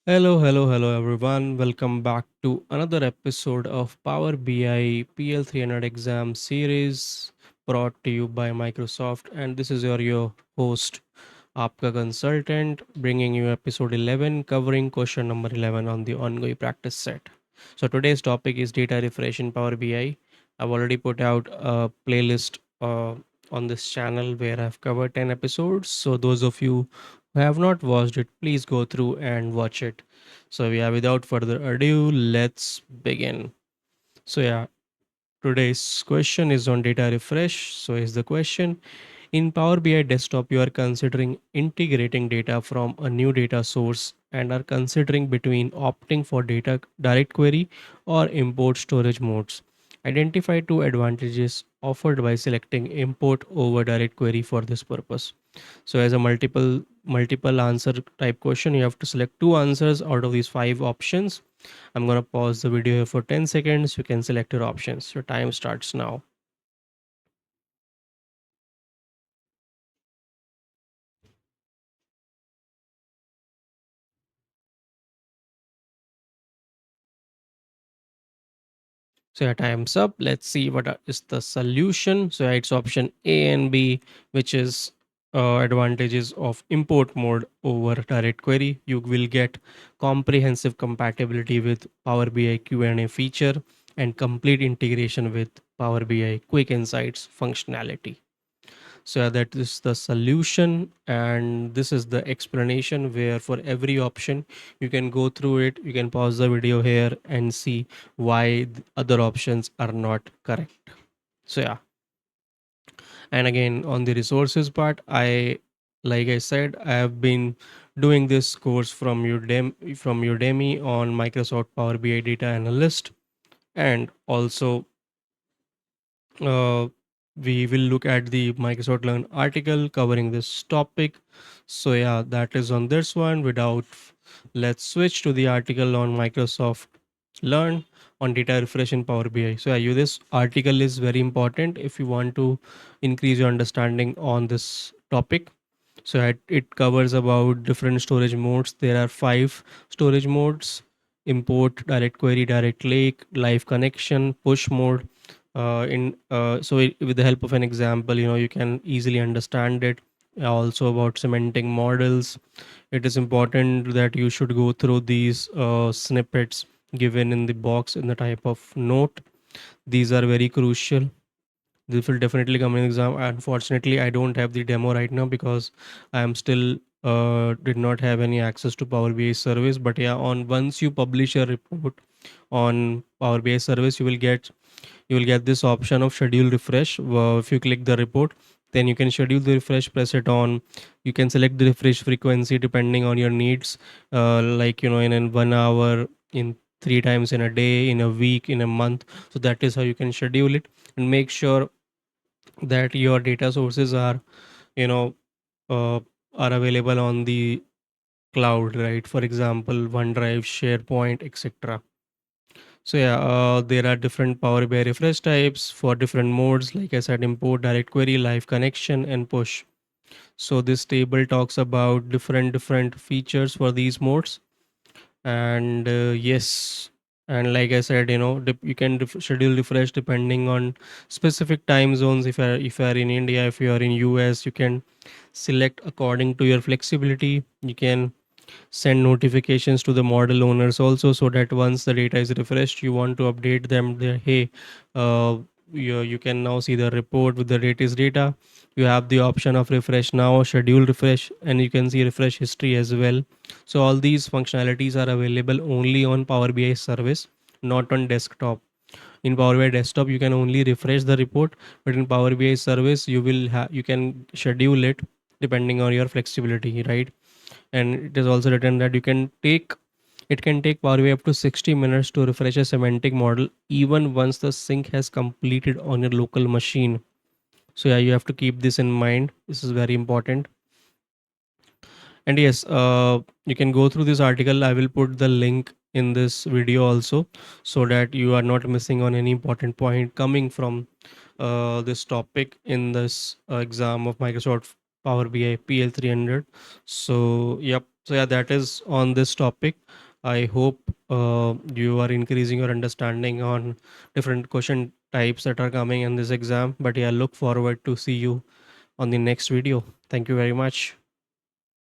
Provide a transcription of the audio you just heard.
Hello, everyone. Welcome back to another episode of Power BI PL300 exam series brought to you by Microsoft. And this is your host, Aapka Consultant, bringing you episode 11, covering question number 11 on the ongoing practice set. So today's topic is data refresh in Power BI. I've already put out a playlist on this channel where I've covered 10 episodes. So those of you who have not watched it, please go through and watch it. So yeah, without further ado, let's begin. So yeah, today's question is on data refresh. So is the question, in Power BI desktop, you are considering integrating data from a new data source and are considering between opting for data direct query or import storage modes. Identify two advantages offered by selecting import over direct query for this purpose. So as a multiple answer type question, you have to select two answers out of these five options. I'm going to pause the video here for 10 seconds. You can select your options. Your time starts now. So yeah, time's up. Let's see what is the solution. So yeah, it's option A and B, which is advantages of import mode over direct query. You will get comprehensive compatibility with Power BI Q&A feature and complete integration with Power BI Quick Insights functionality. So yeah, that is the solution, and this is the explanation where for every option you can go through it. You can pause the video here and see why the other options are not correct. So yeah, and again on the resources part, like I said, I have been doing this course from Udemy on Microsoft Power BI Data Analyst, and also uh, we will look at the Microsoft Learn article covering this topic. So yeah, that is on this one. Let's switch to the article on Microsoft Learn on data refresh in Power BI. So yeah, this article is very important if you want to increase your understanding on this topic. So it covers about different storage modes. There are five storage modes: import, direct query, direct lake, live connection, push mode. With the help of an example, you can easily understand it. Also about cementing models, it is important that you should go through these snippets given in the box in the type of note. These are very crucial. This will definitely come in exam. Unfortunately, I don't have the demo right now because I am still did not have any access to Power BI service. But yeah, on once you publish a report on Power BI service, you will get this option of schedule refresh. If you click the report, then you can schedule the refresh, press it on. You can select the refresh frequency depending on your needs, like in 1 hour, in three times in a day, in a week, in a month. So that is how you can schedule it, and make sure that your data sources you know uh, are available on the cloud, right? For example, OneDrive, SharePoint, etc. So yeah, there are different Power BI refresh types for different modes. Like I said, import, direct query, live connection, and push. So this table talks about different features for these modes. And yes, and like I said, you can schedule refresh depending on specific time zones. If you are in India, if you are in US, you can select according to your flexibility. You can send notifications to the model owners also, so that once the data is refreshed, you want to update them there. Hey, you can now see the report with the latest data. You have the option of refresh now, schedule refresh, and you can see refresh history as well. So all these functionalities are available only on Power BI service, not on desktop. In Power BI desktop, you can only refresh the report, but in Power BI service, you can schedule it depending on your flexibility, right? And it is also written that it can take Power BI up to 60 minutes to refresh a semantic model, even once the sync has completed on your local machine. So yeah, you have to keep this in mind. This is very important. And yes, you can go through this article. I will put the link in this video also, so that you are not missing on any important point coming from this topic in this exam of Microsoft Power BI PL300. So yep. So yeah, that is on this topic. I hope you are increasing your understanding on different question types that are coming in this exam. But yeah, look forward to see you on the next video. Thank you very much.